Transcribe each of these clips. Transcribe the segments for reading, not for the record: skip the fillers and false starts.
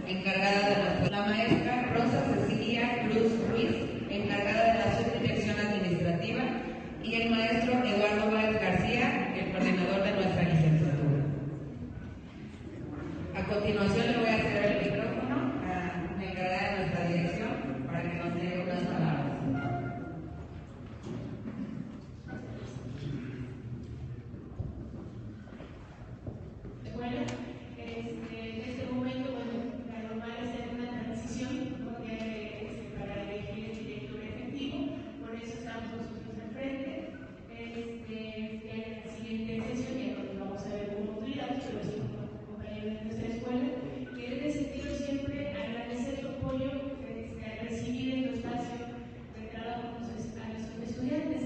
encargada de la maestra Rosa Cecilia Cruz Ruiz, encargada de la subdirección administrativa, y el maestro Eduardo Báez García, el coordinador de nuestra licenciatura. A continuación le voy a ceder el micrófono a la encargada de nuestra dirección para que nos dé unas palabras. Bueno, en este momento, la normal es hacer una transición, ¿no? Para elegir el director efectivo, por eso estamos nosotros al frente. En la siguiente sesión ya no vamos a ver como autoridades, pero sí como compañeros de nuestra escuela, que en ese sentido siempre agradecer su apoyo al recibir en tu espacio de trabajo a nuestros estudiantes.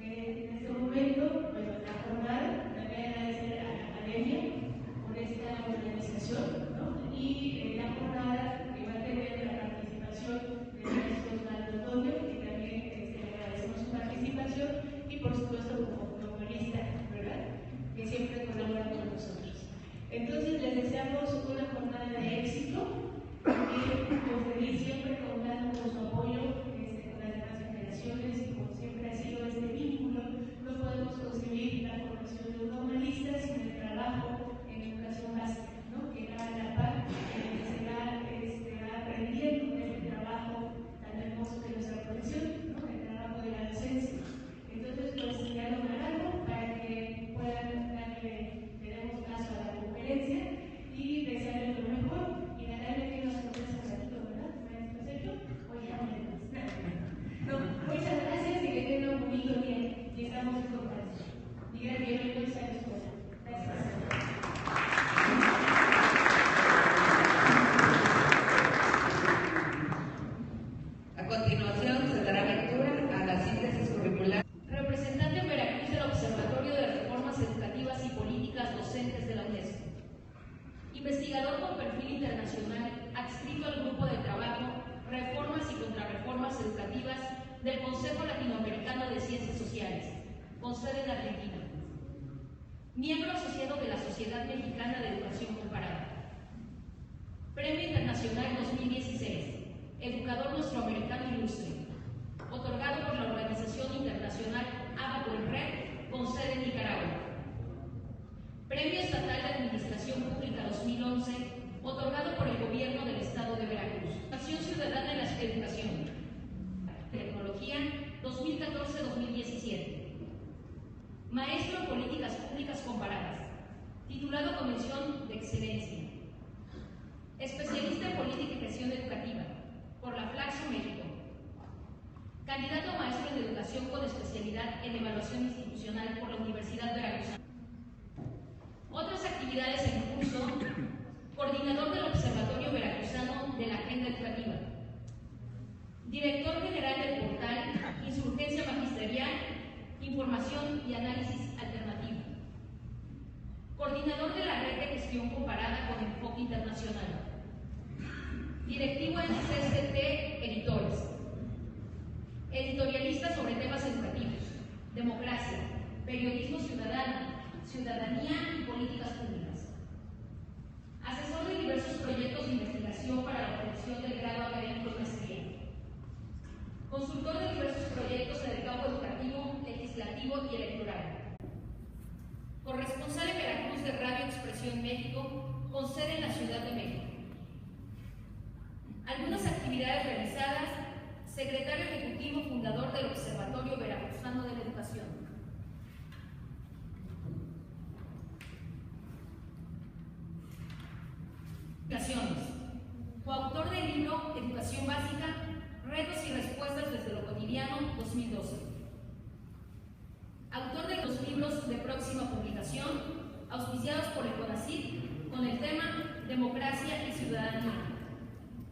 En este momento, la jornada, también agradecer a la academia por esta organización, ¿no? Y la jornada que va a tener la participación de nuestros Antonio, que también agradecemos su participación, y por supuesto como humanista, ¿verdad? Que siempre colabora con nosotros. Entonces les deseamos una jornada de éxito y feliz siempre contando con su apoyo con las demás generaciones, y como siempre ha sido este vínculo. No podemos concebir la formación de un humanista sin el trabajo en educación básica, ¿no? Que va a la par, que se va aprendiendo de este trabajo tan hermoso de nuestra profesión, ¿no? El trabajo de la docencia. Entonces, pues ya lo alargo para que puedan le demos paso a la conferencia y desearles lo mejor y darle que nos sorpresa un ratito, ¿verdad? ¿Maestro Sergio? Oye, no, muchas gracias y que tengan un bonito día y estamos en contacto. Digan bienvenidos a la escuela. Gracias. A continuación se dará lectura a la síntesis curricular. Representante en Veracruz del Observatorio de Reformas Educativas y Políticas Docentes de la UNESCO. Investigador con perfil internacional, adscrito al grupo de trabajo Reformas y Contrarreformas Educativas del Consejo Latinoamericano de Ciencias Sociales, con sede en Argentina. Miembro asociado de la Sociedad Mexicana de Educación Comparada. Premio Internacional 2016, Educador Nuestroamericano Ilustre, otorgado por la Organización Internacional Abaco en Red, con sede en Nicaragua. Premio Estatal de Administración Pública 2011, otorgado por el Gobierno del Estado de Veracruz. Acción Ciudadana en la Educación. Tecnología 2014-2017. Maestro en Políticas Públicas Comparadas. Titulado con mención de excelencia. Especialista en Política y Gestión Educativa por la Flaxo México. Candidato a maestro en Educación con especialidad en Evaluación Institucional por la Universidad Veracruzana. Otras actividades en curso: coordinador del Observatorio Veracruzano de la Agenda Educativa, director general del portal Insurgencia Magisterial, Información y Análisis Alternativo, coordinador de la Red de Gestión Comparada con Enfoque Internacional, directivo en CCT Editores, editorialista sobre temas educativos, democracia, periodismo ciudadano, ciudadanía y políticas públicas. Asesor de diversos proyectos de investigación para la obtención del grado académico y maestría. Consultor de diversos proyectos en el campo educativo, legislativo y electoral. Corresponsal en Veracruz de Radio Expresión México, con sede en la Ciudad de México. Algunas actividades realizadas: secretario ejecutivo fundador del Observatorio Veracruzano de la Educación. Coautor del libro Educación Básica, Retos y Respuestas desde lo Cotidiano, 2012. Autor de los libros de próxima publicación, auspiciados por el CONACYT, con el tema Democracia y Ciudadanía.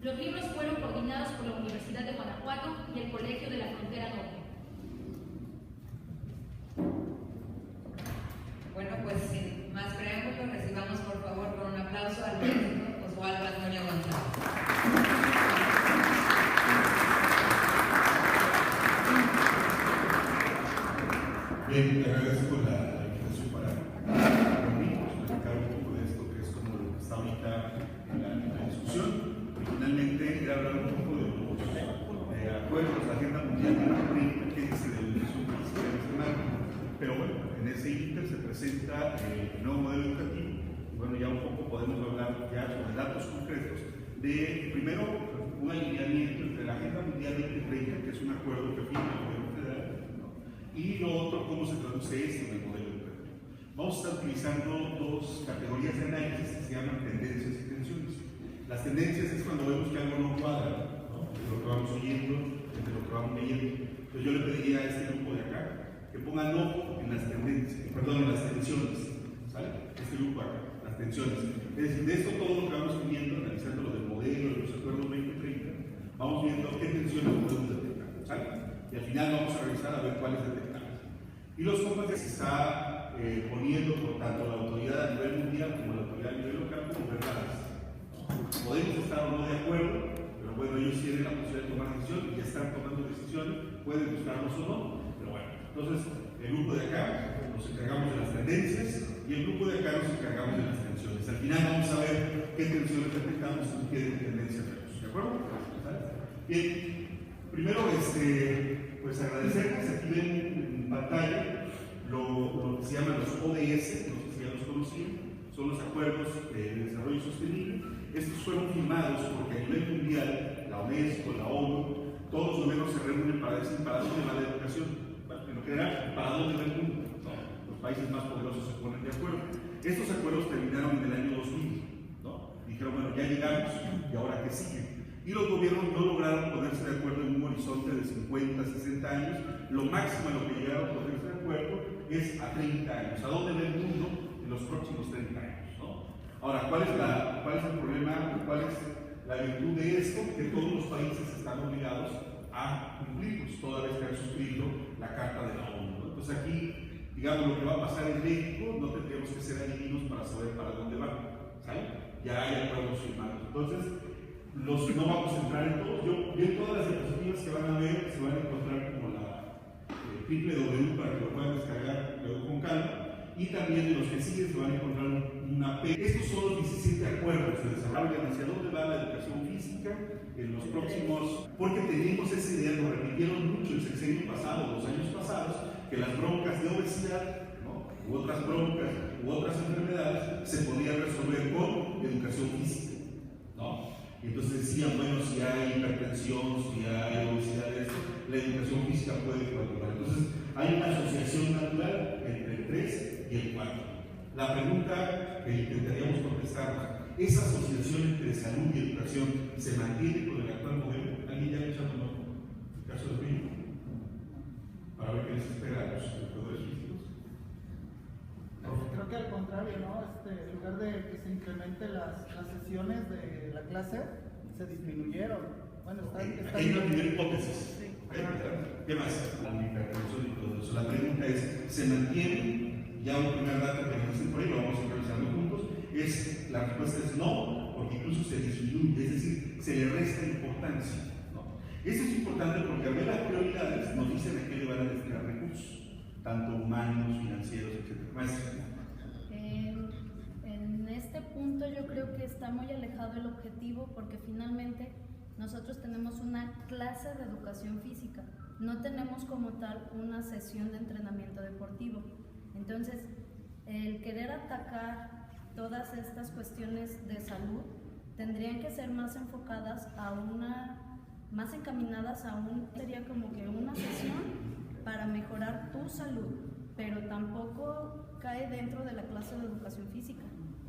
Los libros fueron coordinados por la Universidad de Guanajuato y el Colegio de la Frontera Norte. Bueno, pues sin más preámbulos, recibamos por favor con un aplauso al maestro Osvaldo Antonio González. Bien, te agradezco la invitación para conmigo, explicar un poco de esto que es como lo que está ahorita en la discusión. presenta el nuevo modelo educativo. Y bueno, ya un poco podemos hablar ya sobre datos concretos de, primero, un alineamiento entre la Agenda Mundial 2030, que es un acuerdo que firma el gobierno federal, ¿no? Y lo otro, cómo se traduce esto en el modelo educativo. Vamos a estar utilizando dos categorías de análisis que se llaman tendencias y tensiones. Las tendencias es cuando vemos que algo no cuadra, ¿no? De lo que vamos oyendo, de lo que vamos leyendo. Entonces yo le pediría a este grupo de acá que pongan ojo en las tendencias, en las tensiones, ¿sale? Este grupo acá, las tensiones. Es decir, de esto todo lo que vamos viendo, analizando lo del modelo, de los acuerdos 2030, vamos viendo qué tensiones podemos detectar, ¿sale? Y al final vamos a revisar a ver cuáles detectamos. Y los compas que se está poniendo por tanto la autoridad a nivel mundial como la autoridad a nivel local como verdades. Podemos estar o no de acuerdo, pero bueno, ellos tienen la posibilidad de tomar decisiones y ya están tomando decisiones, pueden buscarlos o no, pero bueno. Entonces, el grupo de acá nos encargamos de las tendencias y el grupo de acá nos encargamos de las tensiones. Al final vamos a ver qué tensiones detectamos y qué tendencias vemos, ¿de acuerdo? Bien, primero, pues agradecerles. Aquí ven en pantalla lo que se llaman los ODS, no sé si ya los conocían, son los acuerdos de desarrollo sostenible. Estos fueron firmados porque a nivel mundial, la UNESCO, la ONU, todos los gobiernos se reúnen para decir para dónde va la educación. Bueno, en lo general, para dónde va el mundo. No, los países más poderosos se ponen de acuerdo. Estos acuerdos terminaron en el año 2000, ¿no? Dijeron, bueno, ya llegamos, ¿y ahora qué sigue? Y los gobiernos no lograron ponerse de acuerdo en un horizonte de 50, 60 años. Lo máximo en lo que llegaron a ponerse de acuerdo es a 30 años. ¿A dónde va el mundo en los próximos 30 años? ¿No? Ahora, ¿cuál es el problema? ¿Cuál es la virtud de esto? Que todos los países están obligados a cumplirlos, toda vez que han suscrito la Carta de la ONU, ¿no? Entonces aquí, digamos, lo que va a pasar en México, no tendríamos que ser adivinos para saber para dónde van, ¿sale? Ya hay acuerdos firmados. Entonces, no vamos a entrar en todos. Yo en todas las diapositivas que van a ver, se van a encontrar como la www para que lo puedan descargar luego con calma. Y también de los que siguen se van a encontrar una P. Estos son los 17 acuerdos de desarrollo hacia dónde va la educación física en los próximos, porque teníamos esa idea, lo repitieron mucho el sexenio pasado, los años pasados, que las broncas de obesidad, ¿no? U otras broncas, u otras enfermedades, se podían resolver con educación física, ¿no? Y entonces decían, bueno, si hay hipertensión, si hay obesidad, la educación física puede colaborar. Entonces, hay una asociación natural entre el 3 y el 4. La pregunta que intentaríamos contestar, ¿esa asociación entre salud y educación se mantiene con el actual modelo? ¿Alguien ya le echó un ojo? ¿El caso de México? Para ver qué les espera a los educadores físicos. Creo que al contrario, ¿no? En lugar de que se incrementen las sesiones de la clase, se disminuyeron. Bueno, está hay una primera hipótesis. Sí. ¿Qué más? La pregunta es, ¿se mantiene? Ya un primer dato que nos dicen por ahí, lo vamos a ir revisando juntos, la respuesta es no, porque incluso se disminuye, es decir, se le resta importancia, ¿no? Eso es importante porque al ver las prioridades nos dicen a qué le van a destinar recursos, tanto humanos, financieros, etc. En este punto yo creo que está muy alejado el objetivo porque finalmente nosotros tenemos una clase de educación física, no tenemos como tal una sesión de entrenamiento deportivo. Entonces, el querer atacar todas estas cuestiones de salud tendrían que ser más enfocadas más encaminadas sería como que una sesión para mejorar tu salud, pero tampoco cae dentro de la clase de educación física.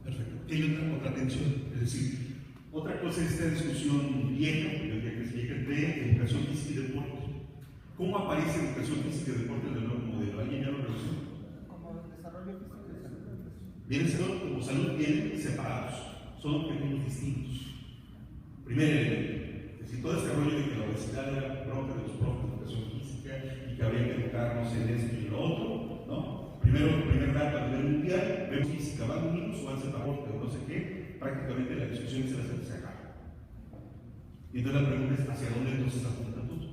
Perfecto. Hay otra tensión, es decir, otra cosa es esta discusión vieja, yo diría que es vieja, de educación física y deporte. ¿Cómo aparece educación física y deporte en el nuevo modelo? ¿Alguien ya lo revisó? Desarrollo físico y salud. Vienen como salud, vienen separados, son objetivos distintos. Primer elemento, es decir, todo este rollo de que la obesidad era bronca de los profes de educación física y que habría que educarnos en esto y en lo otro, ¿no? Primer dato a nivel mundial, vemos física, van unidos o van separados, pero no sé qué, prácticamente la discusión se acaba. Y entonces la pregunta es, ¿hacia dónde entonces apuntan todos?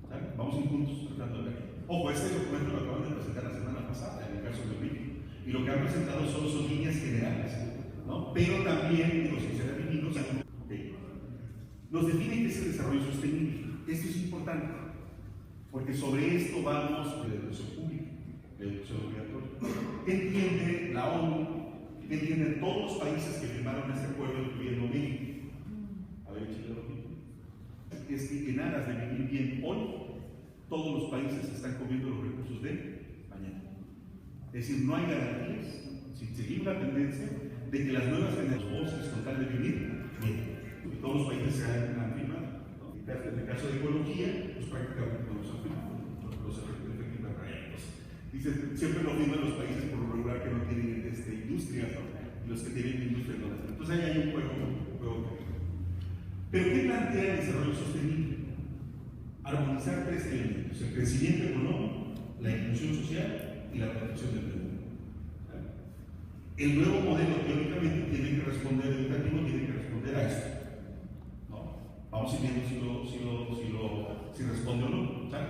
¿Sale? Vamos a ir juntos tratando de ver. Ojo, este documento lo acaban de presentar la semana pasada, en el caso de México, y lo que han presentado solo son líneas generales, ¿no? Pero también, digo, sin ser adivinos, nos define qué es el desarrollo sostenible. Esto es importante, porque sobre esto vamos de la educación pública. la educación obligatoria. ¿Qué entiende la ONU? ¿Qué entienden todos los países que firmaron este acuerdo, incluyendo México? A ver, échale lo mismo. Es que en aras de vivir bien hoy, todos los países están comiendo los recursos de mañana. Es decir, no hay garantías, si seguimos la tendencia, de que las nuevas generaciones con tal de vivir bien. Y todos los países se han firmado. ¿No? En el caso de ecología, pues prácticamente todos han firmado. Los efectos reales. Dicen, siempre lo firman los países por lo regular que no tienen industria, ¿no? Y los que tienen industria no las tienen. Entonces ahí hay un juego. Pero ¿qué plantea el desarrollo sostenible? Armonizar tres elementos: el crecimiento económico, la inclusión social y la protección del medio. El nuevo modelo teóricamente tiene que responder, educativo tiene que responder a esto. ¿No? Vamos a ir viendo si responde o no. ¿Sale?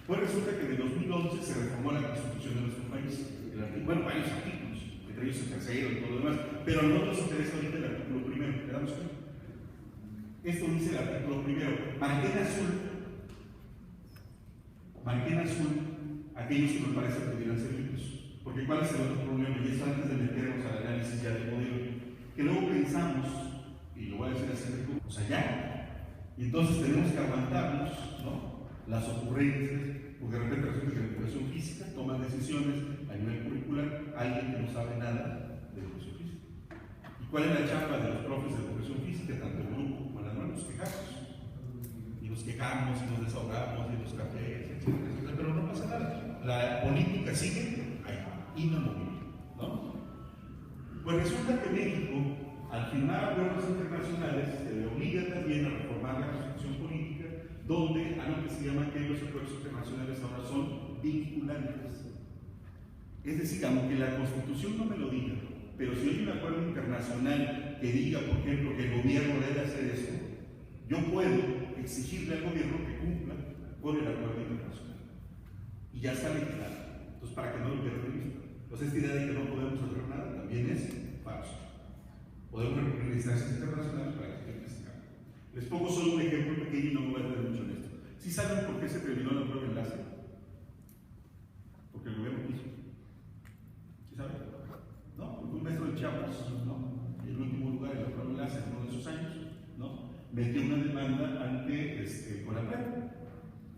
Pues resulta que en 2011 se reformó la Constitución de nuestro país. Bueno, varios artículos, entre ellos el tercero y todo lo demás, pero a nosotros nos interesa ahorita el artículo primero. ¿Le damos cuenta? Esto dice el artículo primero: marqué en azul aquellos que me parece que pudieran ser libres. Porque ¿cuál es el otro problema? Y eso antes de meternos al análisis ya del modelo, que luego pensamos, y lo voy a decir así, pues allá, y entonces tenemos que aguantarnos, ¿no?, las ocurrencias, porque de repente resulta que en educación física toman decisiones a nivel curricular alguien que no sabe nada de educación física. ¿Y cuál es la chamba de los profes de educación física, tanto el grupo como el anual? Nos quejamos. Y nos quejamos y nos desahogamos y los cafés, etcétera, pero no pasa nada. La política sigue ahí, inamovible, ¿no? Pues resulta que México, al firmar acuerdos internacionales, se le obliga también a reformar la Constitución política, donde algo que se llama que los acuerdos internacionales ahora son vinculantes. Es decir, aunque la Constitución no me lo diga, pero si hay un acuerdo internacional que diga, por ejemplo, que el gobierno debe hacer eso, yo puedo exigirle al gobierno que cumpla con el acuerdo internacional. Y ya está legislado. Entonces, para que no lo pierdan de vista. Entonces, esta idea de que no podemos hacer nada también es falso. Podemos recurrir a instancias internacionales para que se cambie. Les pongo solo un ejemplo pequeño y no me voy a detener mucho en esto. ¿Sí saben por qué se terminó la prueba enlace? Porque el gobierno quiso. ¿Sí saben? ¿No? Porque un maestro de Chiapas, ¿no?, en el último lugar en la prueba enlace en uno de esos años, ¿no?, metió una demanda ante CONAPRED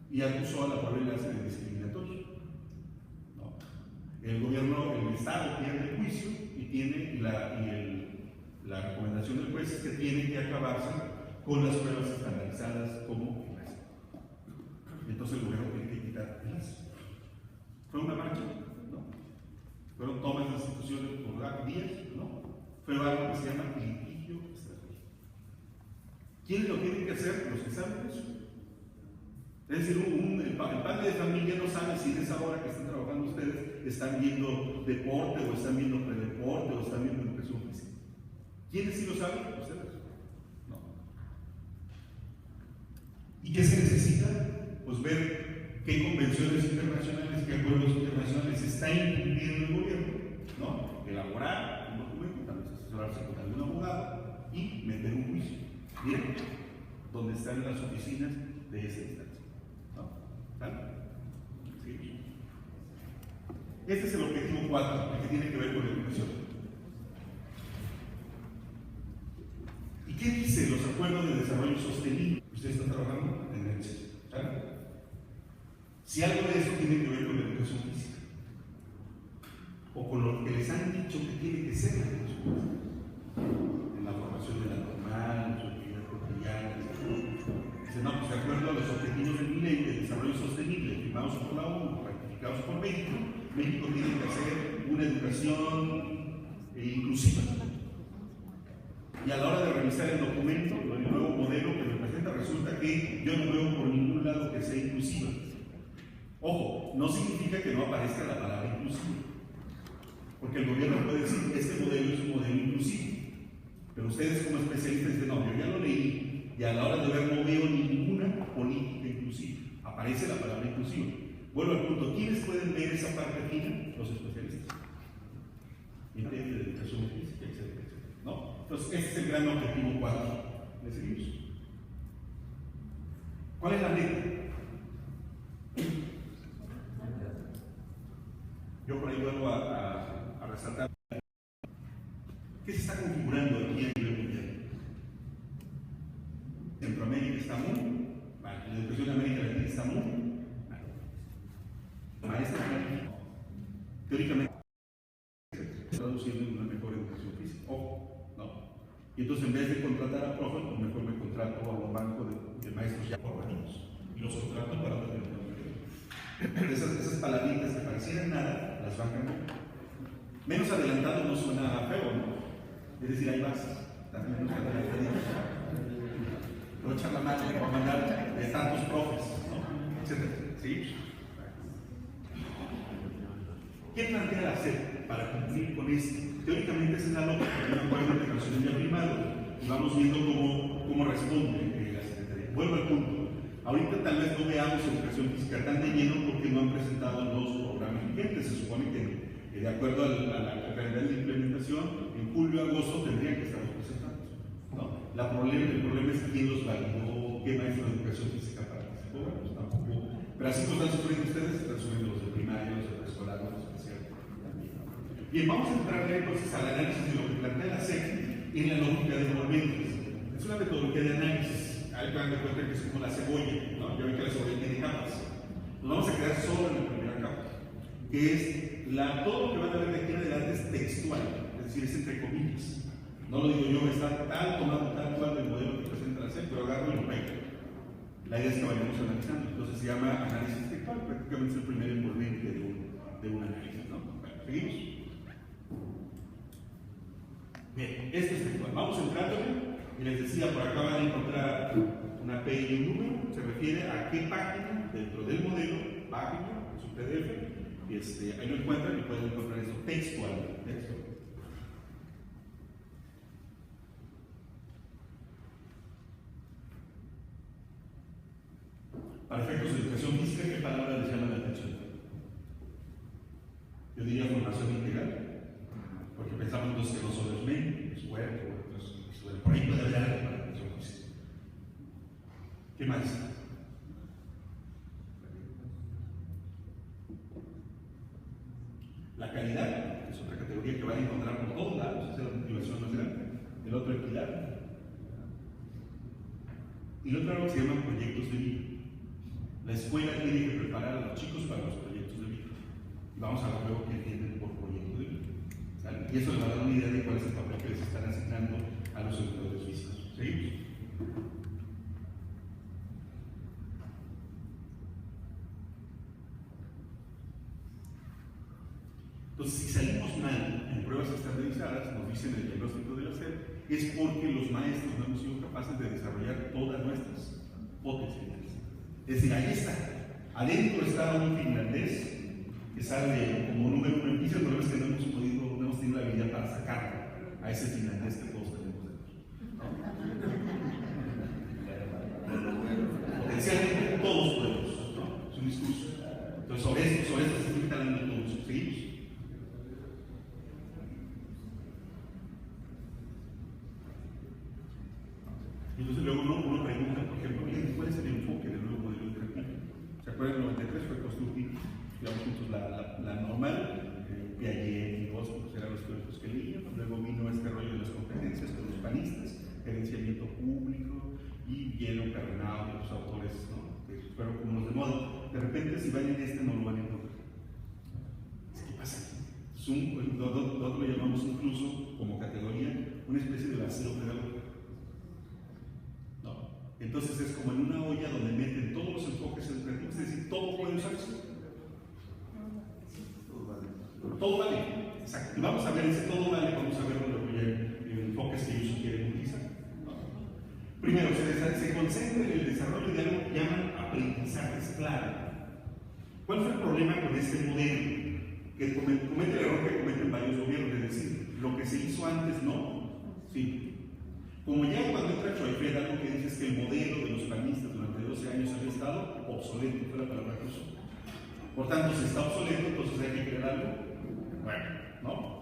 y acusó a la prueba enlace de discriminatorio. ¿No? El gobierno, el Estado pierde el juicio y tiene la recomendación del juez es que tiene que acabarse con las pruebas estandarizadas como enlace. Entonces el gobierno tiene que quitar el enlace. ¿Fue una marcha? No. ¿Fueron tomas de instituciones por días? No. Fue algo que se llama litigio estratégico. ¿Quiénes lo tienen que hacer? Los que saben eso. Es decir, el padre de familia no sabe si en esa hora que están trabajando ustedes están viendo deporte o están viendo predeporte o están viendo educación física. ¿Quiénes sí lo saben? Ustedes. No. ¿Y qué se necesita? Pues ver qué convenciones internacionales, qué acuerdos internacionales está incumpliendo el gobierno, ¿no? Elaborar un documento, tal vez asesorarse con algún abogado y meter un juicio. Bien, donde están las oficinas de esa instancia. ¿No? ¿Vale? ¿Sí? Este es el objetivo 4, el que tiene que ver con la educación. ¿Y qué dicen los acuerdos de desarrollo sostenible? Ustedes están trabajando en el CES. ¿Vale? Si algo de eso tiene que ver con la educación física, o con lo que les han dicho que tiene que ser la educación física, en la formación de la normal, en su actividad cotidiana, etc. Dicen, no, pues de acuerdo a los objetivos del milenio de desarrollo sostenible firmados por la ONU, ratificados por México, México tiene que hacer una educación inclusiva. Y a la hora de revisar el documento, el nuevo modelo que me presenta, resulta que yo no veo por ningún lado que sea inclusiva. Ojo, no significa que no aparezca la palabra inclusiva, porque el gobierno puede decir que este modelo es un modelo inclusivo, pero ustedes como especialistas dicen, no, yo ya lo leí y a la hora de ver no veo ninguna política inclusiva. Aparece la palabra inclusiva. Vuelvo al punto, ¿quiénes pueden ver esa parte fina? Los especialistas. Materia de educación física, etcétera, etcétera. ¿No? Entonces, ese es el gran objetivo 4. ¿Le seguimos? ¿Cuál es la meta? tratar. ¿Qué se está configurando aquí a nivel mundial? Centroamérica está muy mal, la educación de América Latina está muy mal. Maestra, teóricamente, está traduciendo en una mejor educación física. Ojo, ¿no? Y entonces, en vez de contratar a profes, pues mejor me contrato a un banco de maestros ya formados. Y los contrato para otros esas palabritas que parecieran nada, las van cambiando. Menos adelantado no suena feo, ¿no? Es decir, hay bases. También nos van a no echar la mano para mandar de tantos profes, ¿no? Etcétera. ¿Sí? ¿Qué plantea la SEP para cumplir con esto? Teóricamente esa es la lógica de un acuerdo internacional ya firmado. Y vamos viendo cómo responde la Secretaría. Vuelvo al punto. Ahorita tal vez no veamos educación física tan de lleno porque no han presentado los programas vigentes. Se supone que de acuerdo a la calidad de implementación, en julio o agosto tendrían que estar presentando, ¿no? El problema es quién los validó, qué maestro de educación física participó. Bueno, pues tampoco. Pero así como están sufriendo ustedes, están sufriendo los de primaria, los de preescolar, los de especial. Bien, vamos a entrar entonces al análisis de lo que plantea la SEP en la lógica de envolventes. Es una metodología de análisis. Hay que darle cuenta que es como la cebolla, ¿no? Ya ven que la cebolla tiene capas. Nos vamos a quedar solo en la primera capa, que es todo lo que van a ver de aquí en adelante es textual, es decir, es entre comillas. No lo digo yo, está tomado tal cual del modelo que presenta la SEP, pero agarro y lo pego. La idea es que vayamos analizando, entonces se llama análisis textual, prácticamente es el primer envolvente de un análisis, ¿no? Bueno, seguimos. Bien, este es textual. Vamos entrándole. Y les decía, por acá van a encontrar una P y un número, se refiere a qué página dentro del modelo, página, es un PDF, ahí lo encuentran y pueden encontrar eso textual. Para efectos de educación física, ¿qué palabra les llama la atención? Yo diría formación integral, porque pensamos entonces que no solo es mente, es cuerpo, por ahí puede haber algo para la educación física. ¿Qué más? La calidad, es otra categoría que van a encontrar por todos lados, esa es la motivación más grande. El otro, equidad. Y el otro algo que se llama proyectos de vida. La escuela tiene que preparar a los chicos para los proyectos de vida. Y vamos a ver luego qué entienden por proyecto de vida. ¿Sale? Y eso les va a dar una idea de cuál es el papel que les están asignando a los educadores físicos. ¿Seguimos? Entonces, si salimos mal en pruebas estandarizadas, nos dicen el diagnóstico de la SEP, es porque los maestros no hemos sido capaces de desarrollar todas nuestras potencialidades. Es decir, ahí está. Adentro está un finlandés que sale como número uno en PISA, el problema es que no hemos tenido la habilidad para sacarlo a ese finlandés que todos tenemos dentro. Potencialmente todos podemos, ¿no? Es un discurso. Entonces, sobre esto se está hablando todos. ¿Seguimos? Entonces luego uno pregunta, por ejemplo, ¿cuál es el enfoque del nuevo modelo educativo? ¿Se acuerdan? El 93 fue construir, digamos, juntos la normal, Piaget y Bosco, pues eran los teóricos que leían, luego vino este rollo de las competencias con los panistas, gerenciamiento público, y Yelo, Carrenao, y otros autores, ¿no? Que fueron como los de moda. De repente, si van en no lo van a encontrar. ¿Qué pasa aquí? Nosotros lo llamamos incluso, como categoría, una especie de vacío pedagógico. Entonces es como en una olla donde meten todos los enfoques educativos, es decir, todo puede usarse. Todo vale. Exacto. Y vamos a ver ese todo vale, vamos a ver los enfoques que ellos quieren utilizar. Primero, se concentra en el desarrollo de algo que llaman aprendizajes clave. ¿Cuál fue el problema con este modelo? Que comete el error que cometen varios gobiernos, es decir, lo que se hizo antes no. Sí. Como ya cuando entra Choifred, algo que dice es que el modelo de los panistas durante 12 años había estado obsoleto, fue la palabra que usó. Por tanto, si está obsoleto, entonces hay que crear algo bueno, ¿no?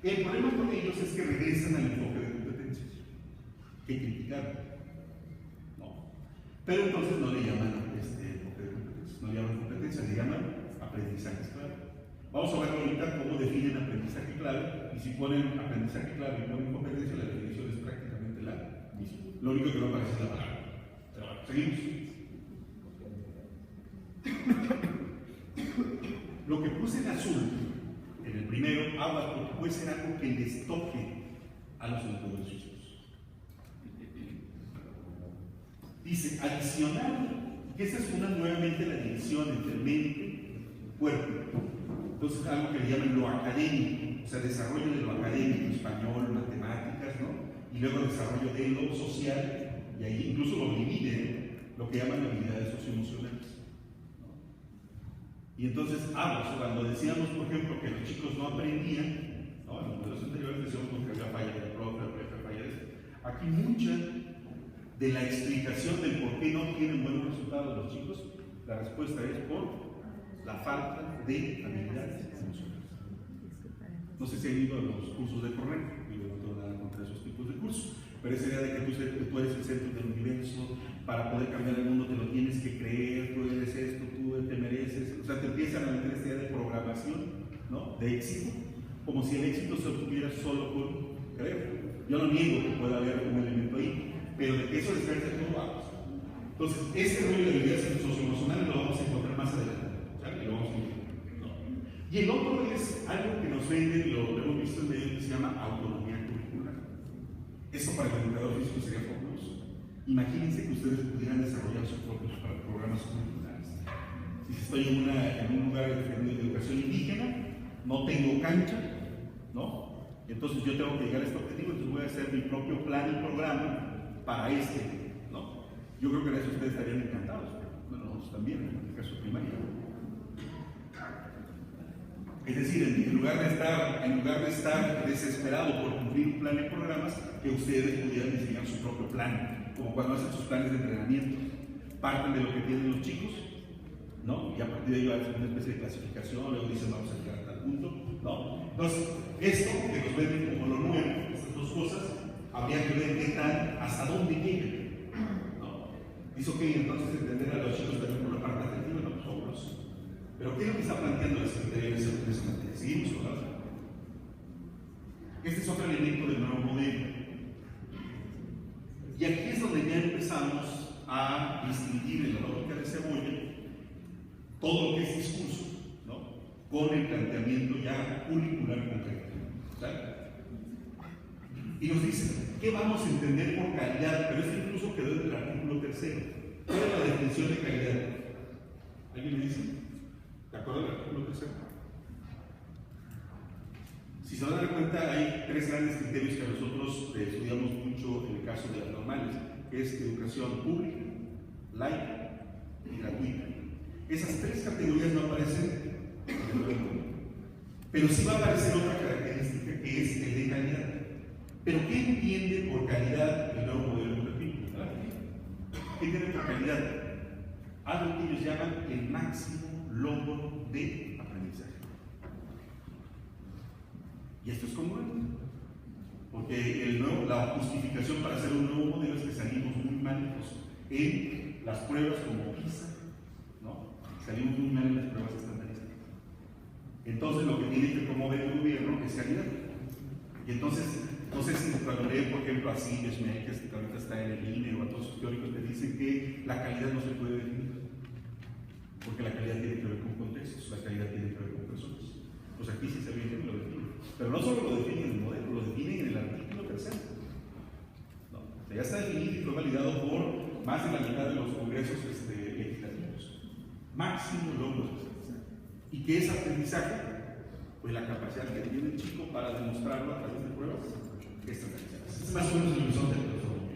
El problema con ellos es que regresan al enfoque de competencias, que criticaron, ¿no? Pero entonces no le llaman enfoque de competencias, no le llaman competencias, le llaman aprendizajes, claro. Vamos a ver ahorita cómo definen aprendizaje clave, y si ponen aprendizaje clave y ponen competencia, la definición es prácticamente la misma. Lo único que no aparece es la palabra. Pero bueno, seguimos. Lo que puse en azul, en el primero, habla porque puede ser algo que les toque a los educadores físicos. Dice, adicional, que esa es nuevamente la división entre mente y cuerpo. Entonces, algo que le llaman lo académico, o sea, desarrollo de lo académico, español, matemáticas, ¿no? Y luego desarrollo de lo social, y ahí incluso lo divide lo que llaman habilidades socioemocionales. Y entonces, cuando decíamos, por ejemplo, que los chicos no aprendían, ¿no? En los modelos anteriores decíamos que había falla del profe, había falla de esto. Aquí mucha de la explicación del por qué no tienen buenos resultados los chicos, la respuesta es por la falta de habilidades emocionales. No sé si han ido a los cursos de correr, y yo no tengo nada contra esos tipos de cursos, pero esa idea de que tú eres el centro del universo, para poder cambiar el mundo te lo tienes que creer, tú eres esto, tú te mereces, o sea, te empiezan a meter esta idea de programación, ¿no? De éxito, como si el éxito se obtuviera solo por creer. Yo no niego que pueda haber un elemento ahí, pero de que eso desperta todo vamos. Entonces, este rollo de habilidades socioemocionales lo vamos a encontrar más adelante, ¿sabes? Y lo vamos a ver, ¿no? Y el otro es algo que nos vende, lo hemos visto en medio, que se llama autonomía curricular. Eso para el educador físico sería fabuloso. Imagínense que ustedes pudieran desarrollar sus propios programas curriculares. Si estoy en un lugar de educación indígena, no tengo cancha, ¿no? Entonces yo tengo que llegar a este objetivo, entonces voy a hacer mi propio plan y programa para ¿no? Yo creo que de eso ustedes estarían encantados, pero bueno, nosotros también, en el caso primario. Es decir, en lugar de estar desesperado por cumplir un plan de programas, que ustedes pudieran diseñar su propio plan, como cuando hacen sus planes de entrenamiento. Parten de lo que tienen los chicos, ¿no? Y a partir de ello hacen una especie de clasificación, luego dicen vamos a llegar a tal punto, ¿no? Entonces, esto que nos venden como lo nuevo, estas dos cosas, habría que ver qué tal, hasta dónde llegan, ¿no? Dice, ok, entonces entender a los chicos también por la parte atentiva, no, pues fabuloso. Pero ¿qué es lo que está planteando la Secretaría de esa materia? Seguimos, ¿verdad? Este es otro elemento del nuevo modelo. Y aquí es donde ya empezamos a distinguir en la lógica de cebolla todo lo que es discurso, ¿no? Con el planteamiento ya curricular concreto, ¿sabes? Y nos dicen, ¿qué vamos a entender por calidad? Pero esto incluso quedó en el artículo 3º. ¿Cuál es la definición de calidad? ¿Alguien me dice? ¿De acuerdo al artículo 3º? Si se van a dar cuenta, hay tres grandes criterios que nosotros estudiamos mucho en el caso de las normales, que es educación pública, laica y gratuita. Esas tres categorías no aparecen en el nuevo modelo, pero sí va a aparecer otra característica que es el de calidad. ¿Pero qué entiende por calidad el nuevo modelo educativo? ¿Qué entiende por calidad? Algo que ellos llaman el máximo logro de aprendizaje. Y esto es común, porque la justificación para hacer un nuevo modelo es que salimos muy mal en las pruebas como PISA, ¿no? Salimos muy mal en las pruebas estandarizadas. Entonces lo que tiene que promover el gobierno es calidad. Y entonces cuando leen, por ejemplo, a Silvio Schmelkes, que ahorita está en el INE, o a todos sus teóricos que dicen que la calidad no se puede definir, porque la calidad tiene que ver con contextos, la calidad tiene que ver con personas. Pues aquí sí se ve que lo definen. Pero no solo lo definen en el modelo, lo definen en el artículo 3º. ¿No? O sea, ya está definido y fue validado por más de la mitad de los congresos legislativos. Máximo logro. ¿Y qué es aprendizaje? Pues la capacidad que tiene el chico para demostrarlo a través de pruebas estandarizadas. Es más o menos el horizonte del desarrollo.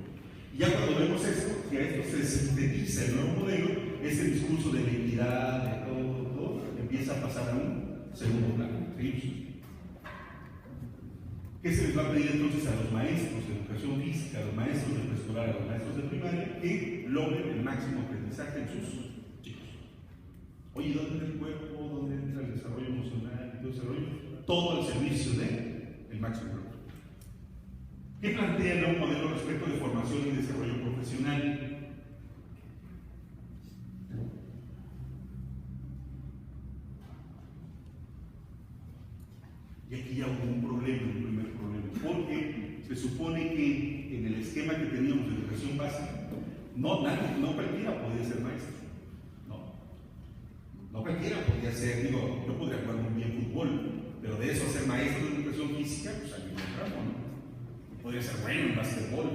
Y ya cuando vemos esto, que a esto se sintetiza el nuevo modelo, ese discurso de la equidad, de todo, empieza a pasar a un segundo plano. ¿Seguimos? ¿Qué se les va a pedir entonces a los maestros de educación física, a los maestros de preescolar, a los maestros de primaria, que logren el máximo aprendizaje en sus chicos? Oye, ¿dónde entra el cuerpo? ¿Dónde entra el desarrollo emocional y todo ese rollo? Todo al servicio del máximo logro. ¿Qué plantea el nuevo modelo respecto de formación y desarrollo profesional? supone que en el esquema que teníamos de educación básica, no cualquiera podía ser maestro. No cualquiera podía ser, digo, yo podría jugar muy bien fútbol, pero de eso a ser maestro de educación física, pues hay un tramo, ¿no? Podría ser bueno en básquetbol,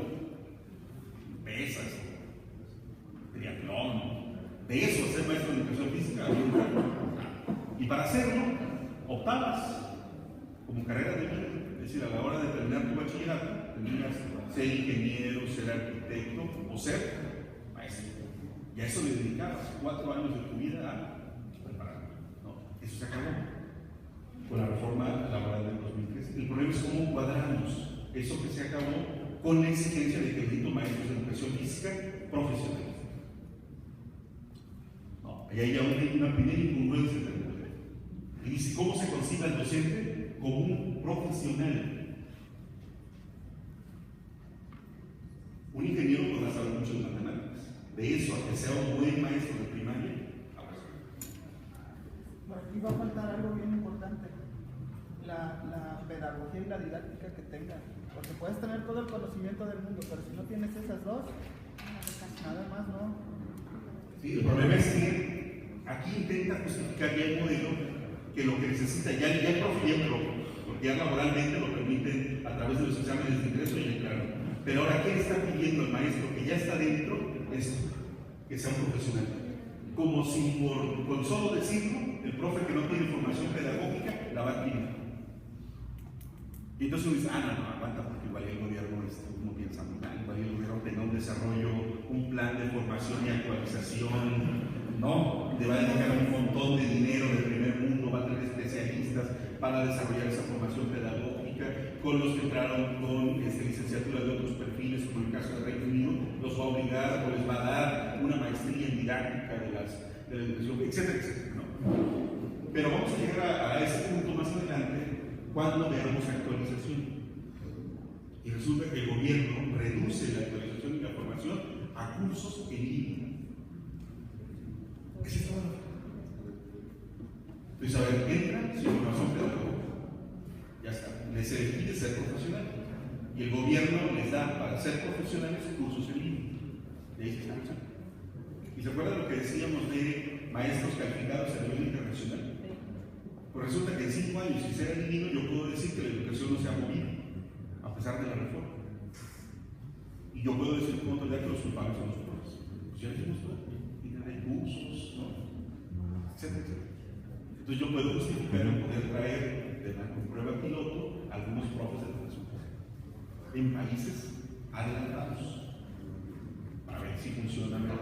pesas, triatlón, de eso a ser maestro de educación física había un tramo. Y para hacerlo, optabas como carrera de vida, es decir, a la hora de terminar tu bachillerato, tenías ser ingeniero, ser arquitecto o ser maestro. Y a eso le dedicabas 4 años de tu vida a prepararte, ¿no? Eso se acabó con la reforma laboral del 2013. El problema es cómo cuadramos eso que se acabó con la exigencia de que necesito maestros de educación física profesionales. No, ahí hay una primera incongruencia entre el modelo. Y dice, ¿cómo se concibe al docente como un profesional? Un ingeniero podrá saber mucho de matemáticas. De eso, a que sea un buen maestro de primaria, bueno, aquí va a faltar algo bien importante, la pedagogía y la didáctica que tenga, porque puedes tener todo el conocimiento del mundo, pero si no tienes esas dos, nada más no. Sí, el problema es que aquí intenta justificar ya el modelo que lo que necesita, ya el profe, porque ya laboralmente lo permiten a través de los exámenes de ingreso, y claro. Pero ahora, ¿qué está pidiendo el maestro que ya está dentro? Esto, que sea un profesional. Como si por solo decirlo, el profe que no tiene formación pedagógica la va a adquirir. Y entonces uno dice, no, aguanta, porque igual el gobierno no piensa muy mal, igual el gobierno tenga un desarrollo, un plan de formación y actualización, ¿no? Le va a dedicar un montón de dinero del primer mundo, va a tener especialistas para desarrollar esa formación pedagógica, con los que entraron con licenciatura de otros perfiles, como el caso de Reino Unido, los va a obligar o les va a dar una maestría en didáctica de la educación, etcétera, etcétera, ¿no? Pero vamos a llegar a ese punto más adelante cuando veamos actualización. Y resulta que el gobierno reduce la actualización y la formación a cursos en línea. Ese es todo. Entonces, a ver, entra sin formación pedagógica. Ya está. Les pide ser profesional. Y el gobierno les da para ser profesionales cursos en línea. Y ahí se está pensando. ¿Y se acuerdan lo que decíamos de maestros calificados a nivel internacional? Pues resulta que en 5 años, si ser adivino, yo puedo decir que la educación no se ha movido, a pesar de la reforma. Y yo puedo decir con autoridad que los culpables son los profes. Pues ya dijimos todo. Hay cursos, ¿no? Etcétera, etcétera. Entonces yo puedo justificar el poder traer de la prueba piloto a algunos profes de educación en países adelantados para ver si funciona mejor.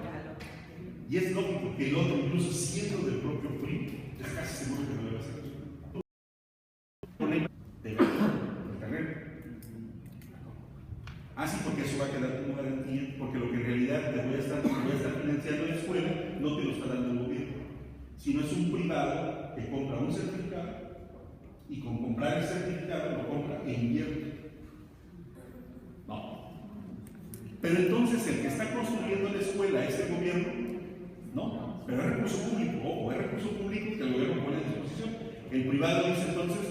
Y es lógico que el otro, incluso siendo del propio PRI, es casi seguro que no debe hacer eso. Así porque eso va a quedar como garantía, porque lo que en realidad te voy a estar financiando en la escuela no te lo está dando el gobierno, sino es un privado que compra un certificado y con comprar el certificado lo compra e invierte. No. Pero entonces el que está construyendo la escuela es el gobierno, no, pero es recurso público, ojo, es recurso público que el gobierno pone a disposición. El privado dice entonces,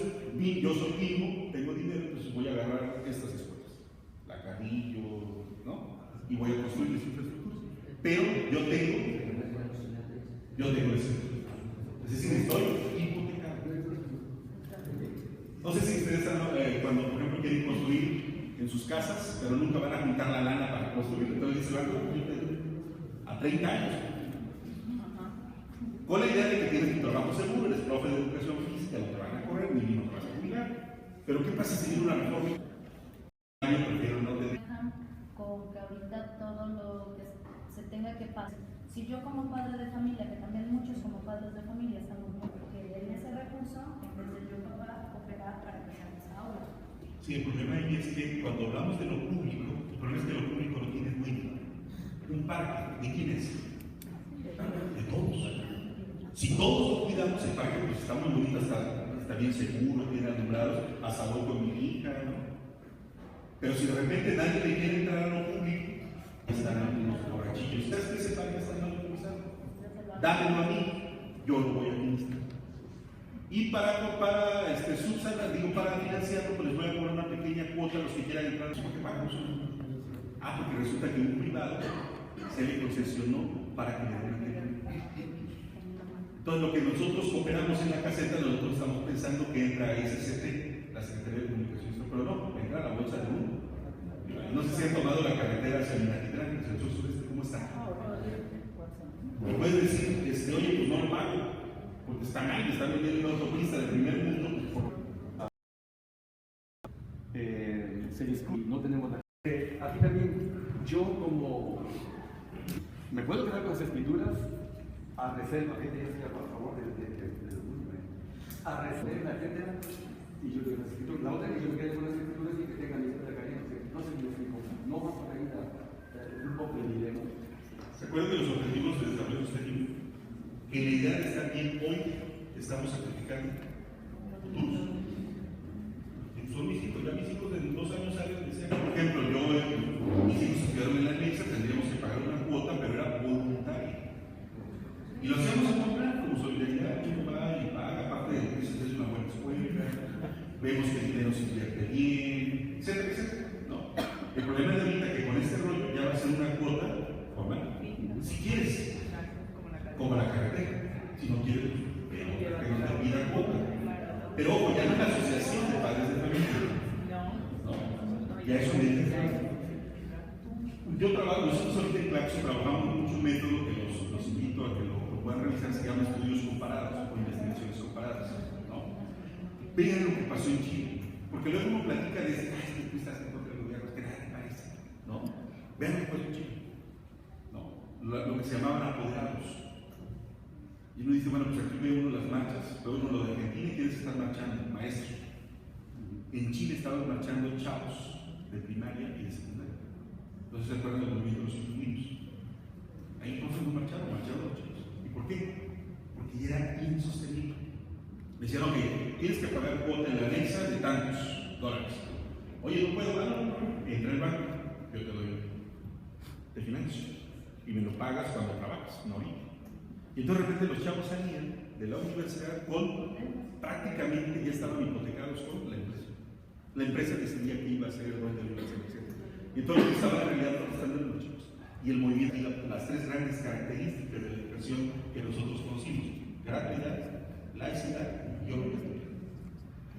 yo soy vivo, tengo dinero, entonces voy a agarrar estas escuelas. La Carrillo, ¿no? Y voy a construir mis infraestructuras. Pero yo tengo ese. Es decir, estoy hipotecado. No sé si ustedes están, cuando por ejemplo quieren construir en sus casas, pero nunca van a juntar la lana para construir. Entonces dice, a 30 años. Con la idea de que tienes tu trabajo seguro, eres profe de educación física, no te van a correr, ni no te vas a jubilar. Pero ¿qué pasa si viene una reforma? Yo prefiero no tener. Con que ahorita todo lo que se tenga que pasar. Si yo como padre de familia, que también muchos como padres de familia estamos muy que en ese recurso, en vez de yo papá operar para que sean esa obra. Sí, el problema ahí es que cuando hablamos de lo público, el problema es que lo público no tiene dueño. Un parque, ¿de quién es? De todos. Si todos lo cuidamos, el parque pues está muy bonito, está bien seguro, bien alumbrados, hasta voy con mi hija, ¿no? Pero si de repente nadie le quiere entrar a lo público, están algunos borrachillos. ¿Sabes que ese parque está mal utilizado? Dámelo a mí, yo lo voy a administrar. Y para subsanar, para financiarlo, pues les voy a cobrar una pequeña cuota a los que quieran entrar. ¿Por qué pagamos? Porque resulta que un privado se le concesionó para que le den mantenimiento. Entonces, lo que nosotros operamos en la caseta, nosotros estamos pensando que entra a SCT, la Secretaría de Comunicaciones, pero no, entra a la bolsa de uno. No sé si han tomado la carretera hacia Minatitlán, hacia el sur sureste, ¿cómo está? Me puedes decir, oye, pues no lo pago, porque está mal, están vendiendo una autopista del primer mundo. No tenemos la... Aquí también, yo como... Me puedo quedar con las escrituras a reserva, por favor, a reserva, etcétera, y yo las escrituras. La otra que yo me quede con las escrituras y que tenga mi cercanía, no se me explico, no va por ahí un poco el dilema. ¿Se acuerdan de los objetivos de desarrollo sostenible? Que la idea de estar bien hoy estamos sacrificando futuros. Son mis hijos, ya mis hijos de 2 años salen, decían, por ejemplo, mis hijos se quedaron en la mesa, tendríamos que pagar una cuota, pero era voluntaria. Y lo hacíamos a comprar como solidaridad, uno va y paga, aparte de que es una buena escuela, vemos que el dinero se invierte bien, etcétera, etcétera. ¿No? El problema de ahorita es que con este rollo ya va a ser una cuota formal. Si quieres, como la carretera, si no quieres, pero que no te pida cuota. Pero ojo, ya no es la asociación de padres de familia. No, ya es un ente. Nosotros ahorita en Claxo trabajamos mucho un método que los invito a que lo puedan realizar, se llama estudios comparados o investigaciones comparadas. ¿No? Vean lo que pasó en Chile, porque luego uno platica de es que tú estás en contra del gobierno, que nada te parece. ¿No? Vean lo que pasó en Chile. ¿No? Lo que se llamaban apoderados. Y uno dice, bueno, pues aquí ve uno las marchas, ve uno lo de Argentina y quieres estar marchando, maestros. En Chile estaban marchando chavos de primaria y de secundaria. Entonces se acuerdan del movimiento de los niños. Ahí no marcharon los chavos. ¿Y por qué? Porque ya era insostenible. Me decían, ok, tienes que pagar cuota en la anexa de tantos dólares. Oye, no puedo darlo, entra el banco, yo te doy, te financio y me lo pagas cuando trabajas, no ahorita. Y entonces de repente los chavos salían de la universidad con, prácticamente ya estaban hipotecados con la empresa. La empresa decidía qué iba a hacer, dónde iba a hacer, etc. Y entonces estaba en realidad protestando los chicos. Y el movimiento, las 3 grandes características de la educación que nosotros conocimos: gratuidad, laicidad y obligatoriedad.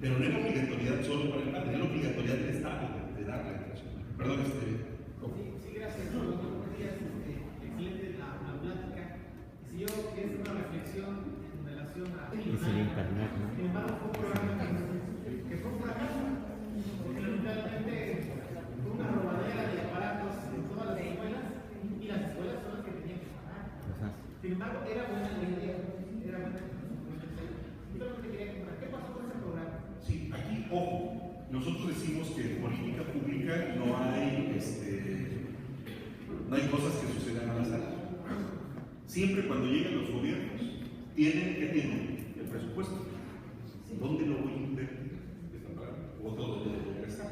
Pero no era obligatoriedad solo para el padre, era obligatoriedad del Estado de dar la educación. Perdón, Sí, gracias. Buenos días. Excelente la plática. Si yo es una reflexión en relación a internet, ¿no? Sin embargo, fue un programa que fue un fracaso, porque lamentablemente fue una robadera de aparatos en todas las escuelas y las escuelas son las que tenían que pagar. Sin embargo, era buena la idea, era buena. Yo lo que quería preguntar, ¿qué pasó con ese programa? Sí, aquí, ojo, nosotros decimos que en política pública no hay cosas que sucedan al azar. Siempre cuando llegan los gobiernos, tienen el presupuesto. ¿Dónde lo voy a invertir? ¿O dónde lo voy a gastar?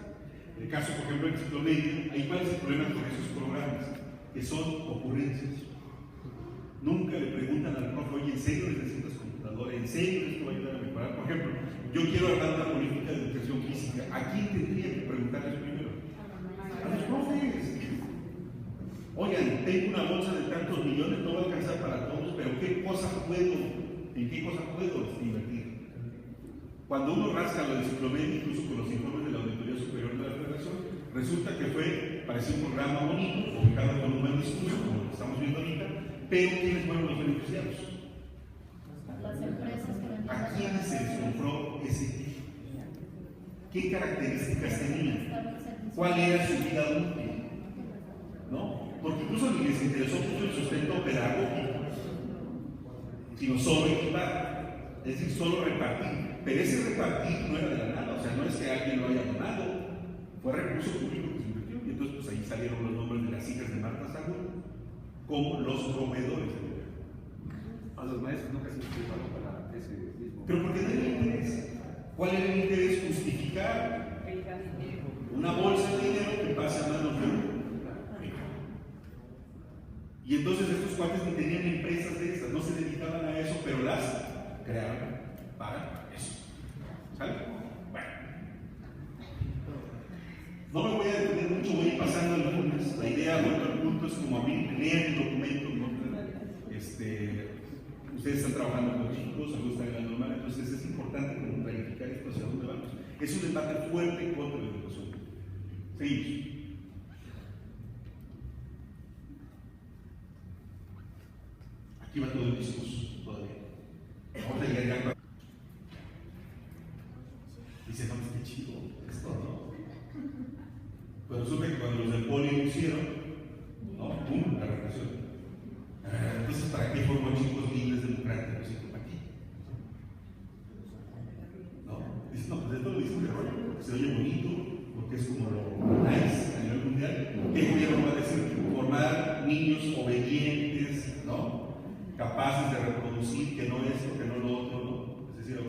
En el caso, por ejemplo, del ciclo medio, ¿cuál es el problema con esos programas? Que son ocurrencias. Nunca le preguntan al profe, oye, ¿en serio necesitas computadora? ¿En serio esto va a ayudar a mejorar? Por ejemplo, yo quiero hablar de una política de educación física. ¿A quién tendría que preguntarles primero? A los profes. Oigan, tengo una bolsa de tantos millones, no va a alcanzar para todos, pero ¿en qué cosa puedo invertir? Cuando uno rasca lo del ciclomedio, incluso con los informes de la Auditoría Superior de la Federación, resulta que parecía un programa bonito, ubicado con un buen discurso, como lo estamos viendo ahorita, pero ¿quiénes fueron los beneficiados? Las empresas que ¿A quiénes se les compró ese equipo? ¿Qué características tenía? ¿Cuál era su vida útil? ¿No? Porque incluso ni les interesó mucho el sustento pedagógico, sino solo equipar, es decir, solo repartir. Pero ese repartir no era de la nada, o sea, no es que alguien lo haya donado, fue recurso público que se invirtió. Y entonces, pues ahí salieron los nombres de las hijas de Marta Sagún como los proveedores del gobierno. A los maestros nunca se les preparó para ese mismo. Pero porque no era el interés. ¿Cuál era el interés? Justificar una bolsa de dinero que pasa a manos de uno. Y entonces estos cuates ni tenían empresas de esas, no se dedicaban a eso, pero las crearon para la idea, vuelvo al punto, es como a mí, lean el documento, ¿no? Ustedes están trabajando con chicos, algunos están en la normal, entonces es importante como planificar esto hacia dónde vamos. Es un debate fuerte contra la educación. Seguimos. Aquí va todo el discurso todavía. Ahora ya dice, no, qué chido esto, ¿no? Pero resulta que cuando los del poli lo hicieron, ¿no? ¡Pum! La represión. Entonces, ¿para qué formó chicos libres democráticos? ¿Para qué? No, dice, no, pues esto lo dicen de rollo, porque se oye bonito, porque es como lo nice a nivel mundial. ¿Qué gobierno va a decir? Formar niños obedientes, ¿no? Capaces de reproducir que no esto, que no lo otro, ¿no? Es decir,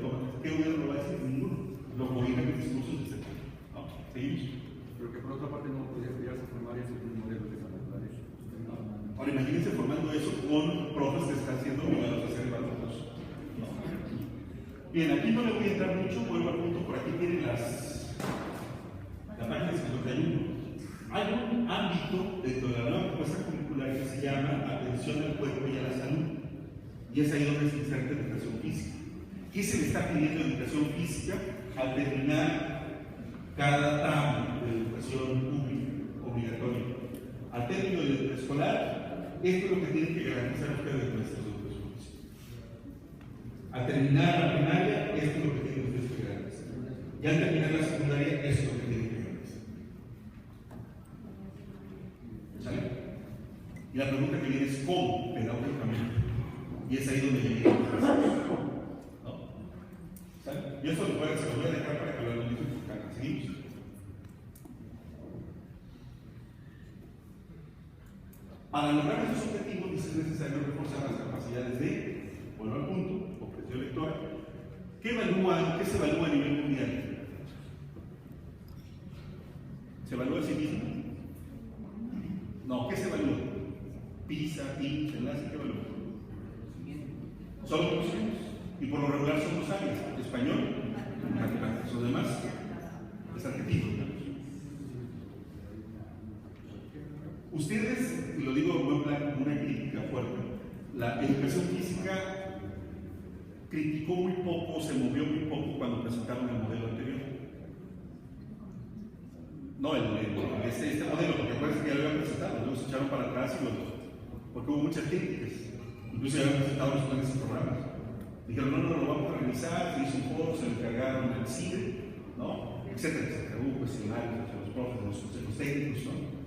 ¿qué gobierno va a decir? Ninguno. Lo coordinan los discursos de este tipo. ¿No? ¿Seguimos? Pero que por otra parte no podría llegarse a formar esos modelos de salud. Ahora imagínense formando eso con profes que están siendo obligados a hacer evaluados. ¿No? Bien, aquí no le voy a entrar mucho, vuelvo al punto, por aquí tienen la página 51. Hay un ámbito dentro de la nueva propuesta curricular que se llama atención al cuerpo y a la salud. Y es ahí donde se inserta educación física. ¿Qué se le está pidiendo educación física al terminar cada tramo de educación pública obligatoria? Al término del escolar, esto es lo que tienen que garantizar ustedes en nuestras educación física. Al terminar la primaria, esto es lo que tienen ustedes que garantizar. Ya al terminar la secundaria, esto es lo que tienen que garantizar. ¿Sale? Y la pregunta que viene es ¿cómo? Pedagógicamente. Y es ahí donde llega el proceso. Yo eso se lo voy a dejar para que lo analicen con calma. Seguimos. Para lograr esos objetivos es necesario reforzar las capacidades de, vuelvo al punto, comprensión lectora. ¿Qué se evalúa a nivel mundial? ¿Se evalúa a sí mismo? No, ¿qué se evalúa? PISA, TIMSS, enlace, ¿qué evalúa? Solo conocimientos. Y por lo regular son dos áreas, español y matemáticas. Lo demás es argentino. Ustedes, y lo digo en buen plan, como una crítica fuerte, la educación física criticó muy poco, se movió muy poco cuando presentaron el modelo anterior. No, este modelo, porque acuérdense que ya lo habían presentado, luego se echaron para atrás porque hubo muchas críticas. Incluso ya habían presentado los planes y programas. Dijeron, no, lo vamos a revisar, se hizo un foro, se lo encargaron al CIDE, ¿no? Etcétera, etcétera. Hubo cuestionarios a los profes, a los consejos técnicos, ¿no?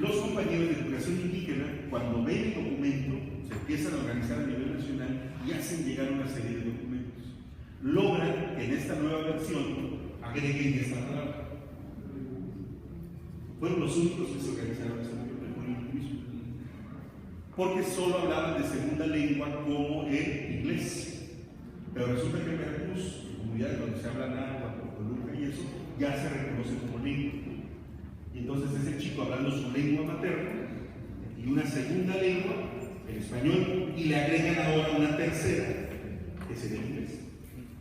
Los compañeros de educación indígena, cuando ven el documento, se empiezan a organizar a nivel nacional y hacen llegar una serie de documentos. Logran que en esta nueva versión agreguen esta palabra. Fueron los únicos que se organizaron ese momento, porque solo hablaban de segunda lengua como el inglés. Pero resulta que en Veracruz, comunidades donde se habla náhuatl, Toluca y eso, ya se reconoce como lengua. Y entonces es el chico hablando su lengua materna y una segunda lengua, el español, y le agregan ahora una tercera, que es el inglés.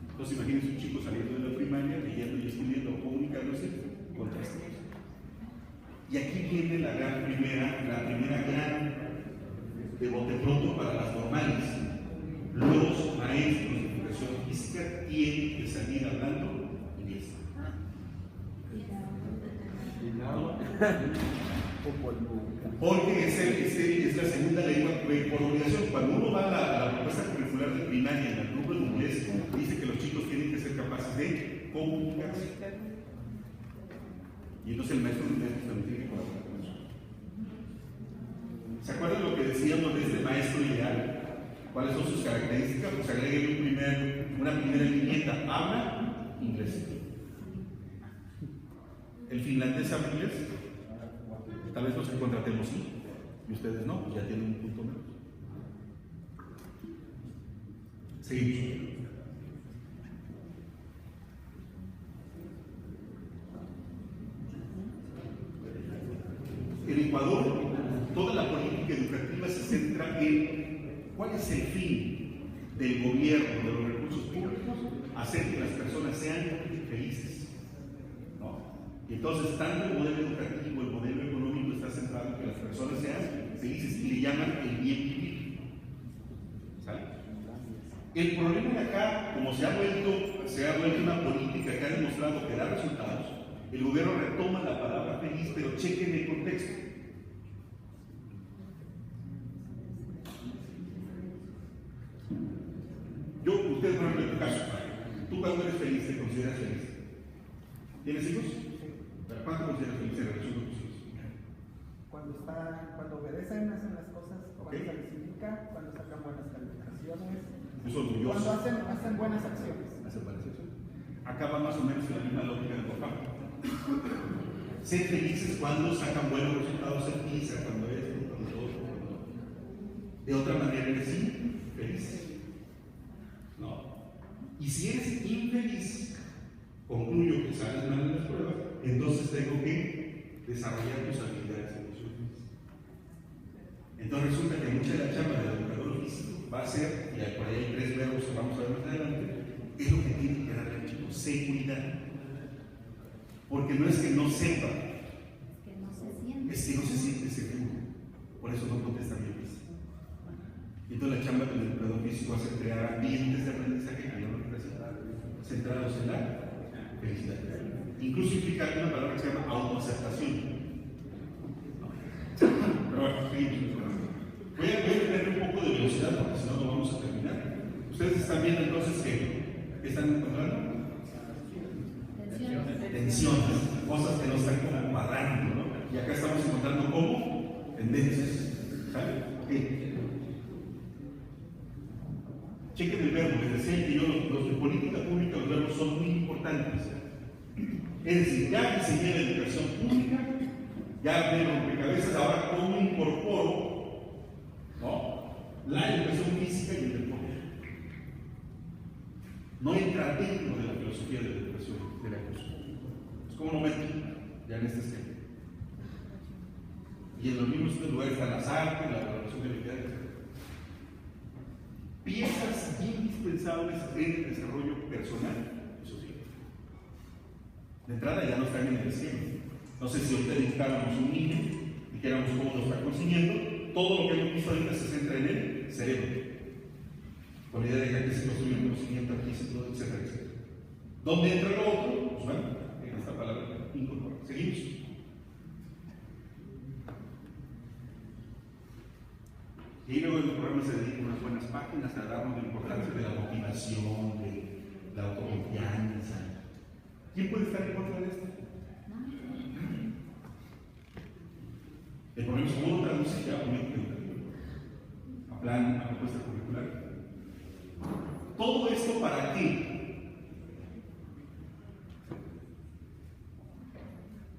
Entonces imagínense un chico saliendo de la primaria, leyendo y escribiendo o comunicándose con tres cosas. Y aquí viene la primera gran de bote pronto para las normales. Los maestros de educación física tienen que salir hablando inglés. Porque es la segunda lengua por obligación. Cuando uno va a la propuesta curricular de primaria en el grupo de inglés, dice que los chicos tienen que ser capaces de comunicarse. Y entonces el maestro de inglés también tiene que colaborar con eso. ¿Se acuerdan lo que decíamos de este maestro ideal? ¿Cuáles son sus características? Pues agreguen una primera viñeta. Habla inglés. ¿El finlandés habla inglés? Tal vez los que contratemos sí, y ustedes no, pues ya tienen un punto menos. Seguimos. En Ecuador, toda la política educativa se centra en cuál es el fin del gobierno, de los recursos públicos, hacer que las personas sean felices. ¿No? Y entonces, tanto el modelo educativo, el modelo está centrado en que las personas sean felices y le llaman el bien vivir. ¿Sale? El problema de acá, como se ha vuelto una política que ha demostrado que da resultados, el gobierno retoma la palabra feliz, pero chequen el contexto. Usted, por ejemplo, en tu caso, tú cuando eres feliz, ¿te consideras feliz? ¿Tienes hijos? ¿Cuánto consideras feliz en relación con tus hijos? Cuando obedecen, hacen las cosas, cuando se les indica, cuando sacan buenas calificaciones, cuando hacen buenas acciones. ¿Hacen buenas acciones? Acaba más o menos en la misma lógica del papá. Ser felices cuando sacan buenos resultados en PISA, cuando esto, cuando todo, de otra manera eres infeliz. No. Y si eres infeliz, concluyo que sales mal en las pruebas, entonces tengo que desarrollar tus habilidades emocionales. Entonces resulta que mucha de la chamba del educador físico va a ser, y por ahí hay 3 verbos que vamos a ver más adelante, es lo que tiene que darle al chico: seguridad. Porque no es que no sepa, Es que no se siente seguro. Por eso no contesta bien. Y entonces la chamba del educador físico hace crear ambientes de aprendizaje que no centrados en la felicidad. Incluso implica una palabra que se llama autoaceptación. Pero bueno, seguimos. Voy a tener un poco de velocidad porque si no, no vamos a terminar. Ustedes están viendo entonces que están encontrando tensiones, cosas que no están como cuadrando, ¿no? Y acá estamos encontrando como tendencias. ¿Saben? Okay. Chequen el verbo, les decía que los de política pública, los verbos son muy importantes. Es decir, ya diseñé la educación pública, ya de rompecabezas, ahora cómo incorporo, ¿no?, la educación física y el deporte. No entra dentro de la filosofía de la educación de la cosa. Es como no meto ya en este esquema. Y en los mismos lugares están las artes, la valoración de habilidades, etc. Piezas indispensables en el desarrollo personal y social. De entrada ya no están en el esquema. No sé si ahorita dictáramos un niño, dijéramos cómo lo está consiguiendo, todo lo que hemos visto ahorita se centra en el cerebro. Con la idea de que aquí se construye un conocimiento, aquí se todo, etcétera, etcétera. ¿Dónde entra lo otro? Pues bueno, en esta palabra incorporar. Seguimos. Y luego el programa se dedica unas buenas páginas a darnos la importancia de la motivación, de la autoconfianza. ¿Quién puede estar en contra de esto? El problema es cómo lo traduce ya a política educativa, a plan, a propuesta curricular. ¿Todo esto para qué?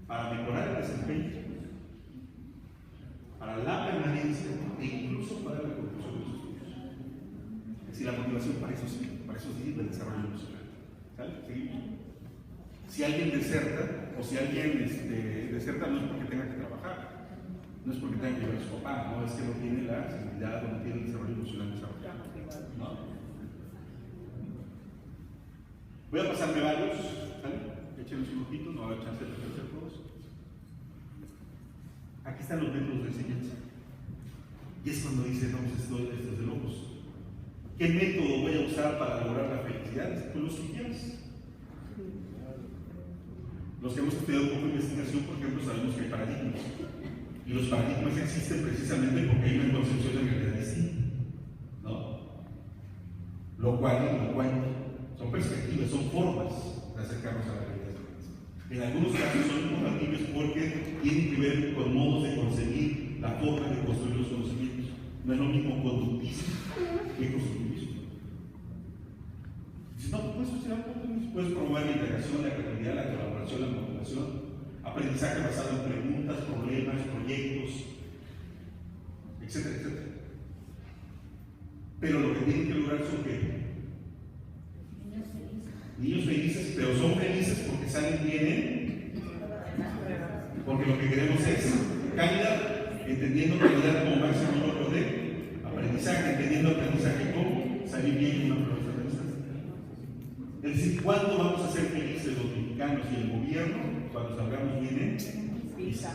Para mejorar el desempeño, para la permanencia e incluso para la conclusión de los estudios. Es decir, la motivación para eso sirve el desarrollo emocional. ¿Sale? ¿Seguimos? Si alguien deserta, o si alguien deserta, no es porque tenga que trabajar, no es porque tenga que llevar a su papá, no es que no tiene la sensibilidad o no tiene el desarrollo emocional desarrollado. ¿No? Voy a pasarme varios, ¿sale? Échenos un poquito, no va a haber chance de hacer todos. Aquí están los métodos de enseñanza. Y es cuando dice, no, pues esto es de locos. ¿Qué método voy a usar para lograr la felicidad? Pues los que quieras. Los que hemos estudiado un poco de investigación, por ejemplo, sabemos que hay paradigmas. Y los paradigmas existen precisamente porque hay una concepción de realidad distinta, ¿no? Lo cual son perspectivas, son formas de acercarnos a la realidad. En algunos casos son incompatibles porque tienen que ver con modos de concebir la forma de construir los conocimientos. No es lo mismo conductismo que constructivismo. Si no, puedes promover la integración, la creatividad, la colaboración, la motivación, aprendizaje basado en preguntas, problemas, proyectos, etcétera, etcétera. Pero lo que tienen que lograr son que niños felices, pero son felices porque salen bien, porque lo que queremos es calidad, entendiendo calidad como máximo logro de aprendizaje, entendiendo aprendizaje como salir bien en una prueba de aprendizaje. Es decir, ¿cuándo vamos a ser felices los mexicanos y el gobierno? Cuando salgamos bien en PISA.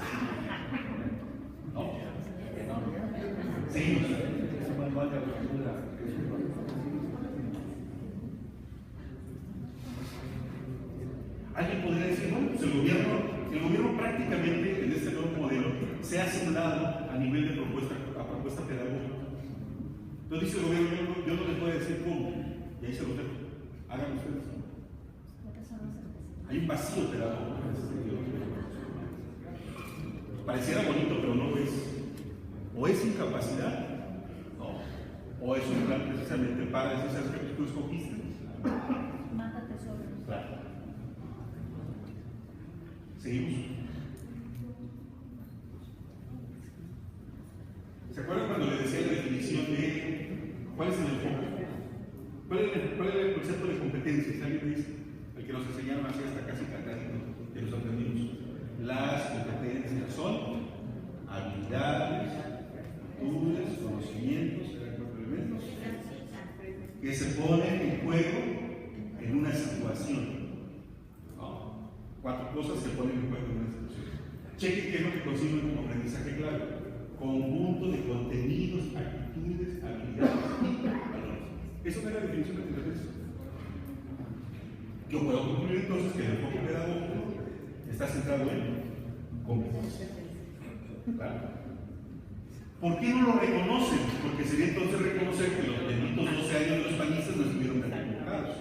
Seguimos. Alguien podría decir, bueno, pues el gobierno prácticamente en este nuevo modelo se ha simulado a nivel de propuesta pedagógica. Entonces dice el gobierno, yo no les voy a decir cómo, y ahí se lo dejo, hagan ustedes. Hay un vacío pedagógico en ese sentido. Pareciera bonito, pero no lo es. O es incapacidad, no. O es un plan precisamente para decir, ¿sabes qué tú escogiste? Mátate solo. Claro. Seguimos. ¿Se acuerdan cuando le decía la definición de cuál es el enfoque? ¿Cuál es el concepto de competencias? ¿Alguien me dice? El que nos enseñaron así hasta casi catártico, que los aprendimos. Las competencias son habilidades, actitudes, conocimientos, elementos que se ponen en juego en una situación. ¿No? 4 cosas se ponen en juego en una situación. Cheque qué es lo que consigue un aprendizaje clave. Conjunto de contenidos, actitudes, habilidades y valores. Eso es la definición de competencia. Yo puedo concluir entonces que el enfoque pedagógico está centrado en competencia. ¿Claro? ¿Por qué no lo reconocen? Porque sería entonces reconocer que los benditos 12 años de los panistas no estuvieron tan equivocados.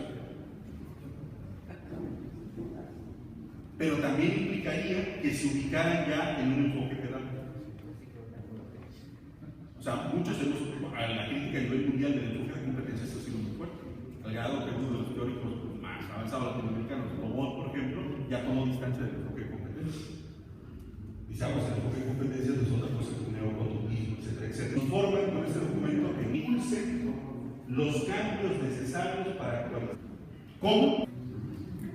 Pero también implicaría que se ubicaran ya en un enfoque pedagógico. O sea, muchos a la crítica a nivel mundial del enfoque de competencias ha sido muy fuerte. Al grado que uno de los teóricos más avanzados latinoamericanos, Robot, por ejemplo, ya tomó distancia del enfoque de competencias. Dice, el enfoque de competencias no es otra cosa que un neoconductismo, etcétera, etcétera. Nos forman con este documento que impulse los cambios necesarios para actualizar. ¿Cómo?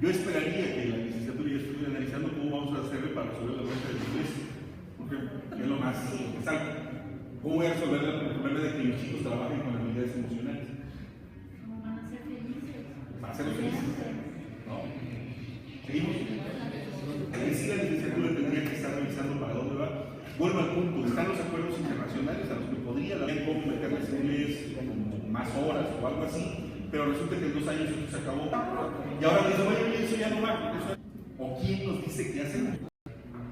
Yo esperaría que la licenciatura ya estuviera analizando cómo vamos a hacerle para resolver la brecha del inglés, porque es lo más exacto. ¿Cómo voy a resolver el problema de que los chicos trabajen con habilidades emocionales? ¿Cómo van a ser felices? Para ser felices. ¿No? Seguimos. Es decir, la licenciatura tendría que estar revisando para dónde va. Vuelvo al punto, están los acuerdos internacionales a los que podría la ley cómo meterles inglés como más horas o algo así, pero resulta que en 2 años esto se acabó. Y ahora me dicen, oye, eso ya no va. ¿O quién nos dice qué hacemos?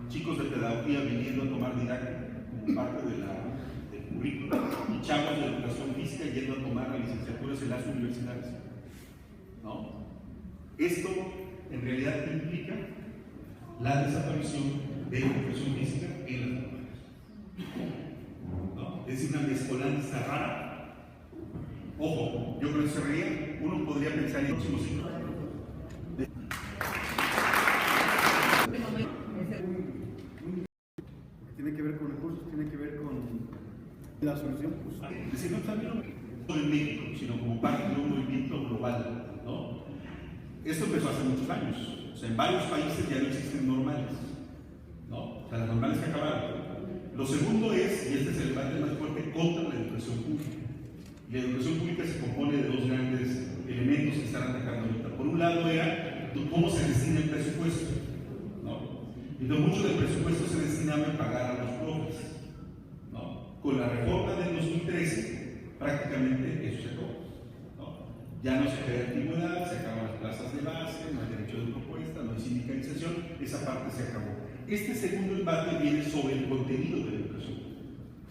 Chicos de pedagogía viniendo a tomar didáctica como parte del currículo y chavos de educación física yendo a tomar las licenciaturas en las universidades. ¿No? Esto en realidad implica la desaparición de la educación física en las escuelas. ¿No? Es decir, una mezcolanza rara. Ojo, yo creo que se reía, uno podría pensar en el próximo siglo. Tiene que ver con recursos, tiene que ver con la solución. Pues. Es decir, no también no en México, sino como parte de un movimiento global, ¿no? Esto empezó hace muchos años. O sea, en varios países ya no existen normales, ¿no? O sea, las normales se acabaron. Lo segundo es, y este es el debate más fuerte, contra la educación pública. Y la educación pública se compone de 2 grandes elementos que están atacando ahorita. Por un lado era cómo se destina el presupuesto, ¿no? Entonces, mucho del presupuesto se destinaba a pagar a los profes, ¿no? Con la reforma del 2013, prácticamente eso se acabó, ¿no? Ya no se crea antigüedad, se acaban las plazas de base, no hay derecho de propuesta, no hay sindicalización, esa parte se acabó. Este segundo embate viene sobre el contenido de la educación.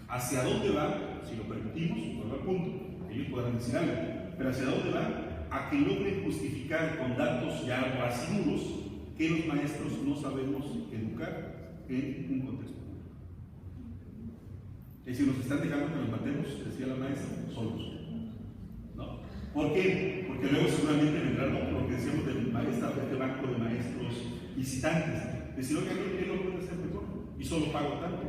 ¿Hacia dónde va? Si lo permitimos, vuelvo al punto, ellos podrán decir algo, pero ¿hacia dónde va? A que logren justificar con datos ya residuos que los maestros no sabemos educar en un contexto. Es decir, nos están dejando que nos matemos, decía la maestra, solos. ¿No? ¿Por qué? Porque luego seguramente vendrá lo que decíamos del maestro, de este banco de maestros visitantes. Decir, oiga, ¿qué lo puede hacer mejor? Y solo pago tanto.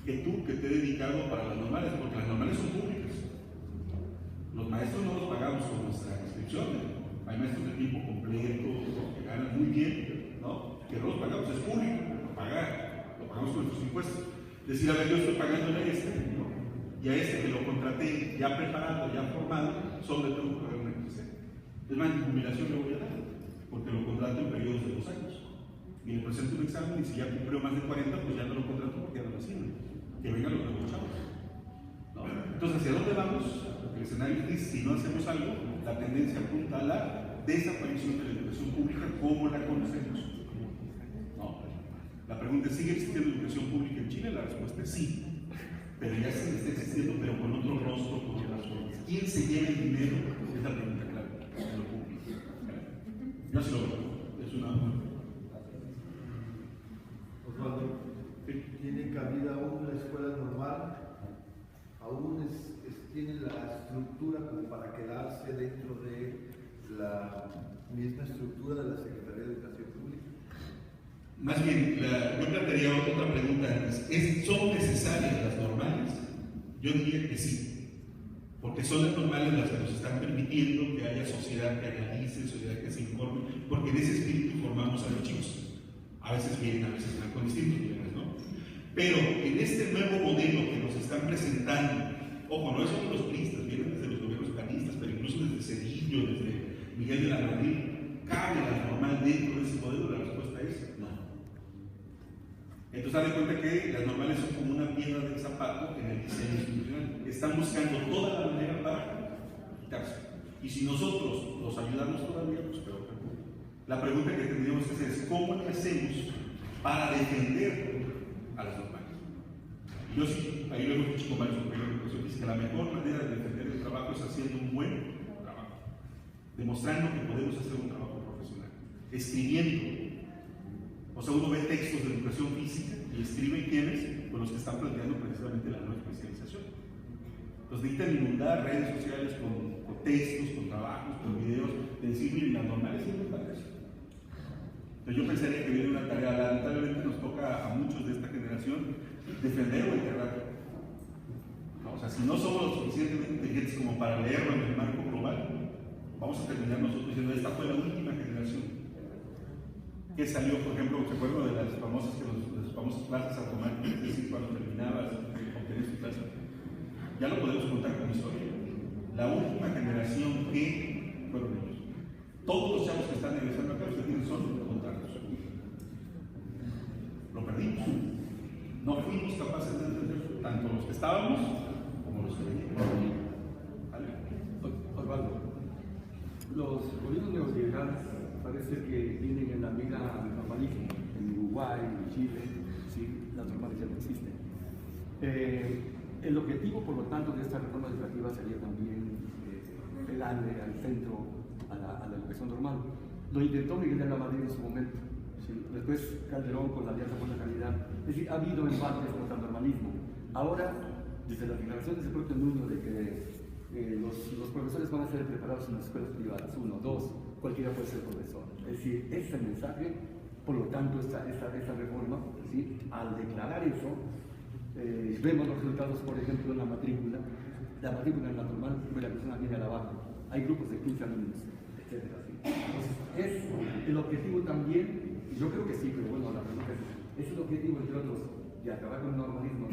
Que tú, que te he dedicado para las normales, porque las normales son públicas. Los maestros no los pagamos con nuestra inscripción. Hay maestros de tiempo completo, que ganan muy bien, ¿no? Que no los pagamos, es público, lo pagamos con nuestros impuestos. Decir, a ver, yo estoy pagando a este, ¿no? Y a este que lo contraté ya preparado, ya formado, solo le tengo que pagar una quincena. Es más, mi jubilación le voy a dar, porque lo contrato en periodos de 2 años. Y le presento un examen y si ya cumplió más de 40, pues ya no lo contrato porque ya no lo sirve. Que vengan los nuevos chavos. Entonces, ¿hacia dónde vamos? El escenario dice, si no hacemos algo, la tendencia apunta a la desaparición de la educación pública como la conocemos. No. La pregunta es, ¿sigue existiendo educación pública en Chile? La respuesta es sí. Pero ya sí está existiendo, pero con otro rostro, con otras formas. ¿Quién se lleva el dinero? Es la pregunta clave. En lo público. Yo sí lo veo. Es una... Osvaldo, ¿tiene cabida aún la escuela normal? ¿Aún tiene la estructura como para quedarse dentro de la misma estructura de la Secretaría de Educación Pública? Más bien, yo plantearía otra pregunta antes. ¿Son necesarias las normales? Yo diría que sí, porque son las normales las que nos están permitiendo que haya sociedad que analice, sociedad que se informe, porque en ese espíritu formamos a los chicos. A veces vienen, a veces van con distintos problemas, ¿no? Pero en este nuevo modelo que nos están presentando, ojo, no es solo los priistas, vienen desde los gobiernos panistas, pero incluso desde Cedillo, desde Miguel de la Madrid, ¿cabe la normal dentro de ese modelo? La respuesta es no. Entonces, haz de cuenta que las normales son como una piedra del zapato en el diseño institucional. Están buscando toda la manera para quitarse. Y si nosotros los ayudamos todavía, pues peor. La pregunta que tendríamos que hacer es, ¿cómo le hacemos para defender a las normales? Yo sí, ahí lo hemos dicho con varios compañeros de educación física, la mejor manera de defender el trabajo es haciendo un buen trabajo, demostrando que podemos hacer un trabajo profesional, escribiendo. O sea, uno ve textos de educación física y escriben quiénes, pues los que están planteando precisamente la nueva especialización. Entonces necesitan inundar redes sociales con textos, con trabajos, con videos, de decir, miren, las normales sirven para eso. Entonces yo pensaría que viene una tarea, lamentablemente nos toca a muchos de esta generación defender o enterrar. No, o sea, si no somos lo suficientemente inteligentes como para leerlo en el marco global, vamos a terminar nosotros diciendo, esta fue la última generación que salió, por ejemplo, ¿se acuerdan de las famosas clases automáticas? Es decir, cuando terminabas de obtener su clase. Ya lo podemos contar como historia. La última generación que fueron ellos. Todos los chavos que están egresando acá, los que tienen son contratos. Lo perdimos. No fuimos capaces de entender tanto los que estábamos como los que veníamos. ¿Vale? Osvaldo, los gobiernos neoliberales parece que vienen en la mira del normalismo. En Uruguay, en Chile, sí, las normales ya no existen. El objetivo, por lo tanto, de esta reforma educativa sería también pegarle al centro, a la educación normal. Lo intentó Miguel de la Madrid en su momento. ¿Sí? Después Calderón con la Alianza por la Calidad. Es decir, ha habido embates contra el normalismo. Ahora, desde las declaraciones del propio Nuño de que los profesores van a ser preparados en las escuelas privadas, 1, 2, cualquiera puede ser profesor. Es decir, ese es el mensaje, por lo tanto, esta reforma, ¿sí? Al declarar eso, vemos los resultados, por ejemplo, en la matrícula en la normal, la persona viene a la baja. Hay grupos de 15 alumnos, etc. ¿Sí? Entonces, es el objetivo también, yo creo que sí, pero bueno, la pregunta es el objetivo, entre otros, de acabar con el normalismo.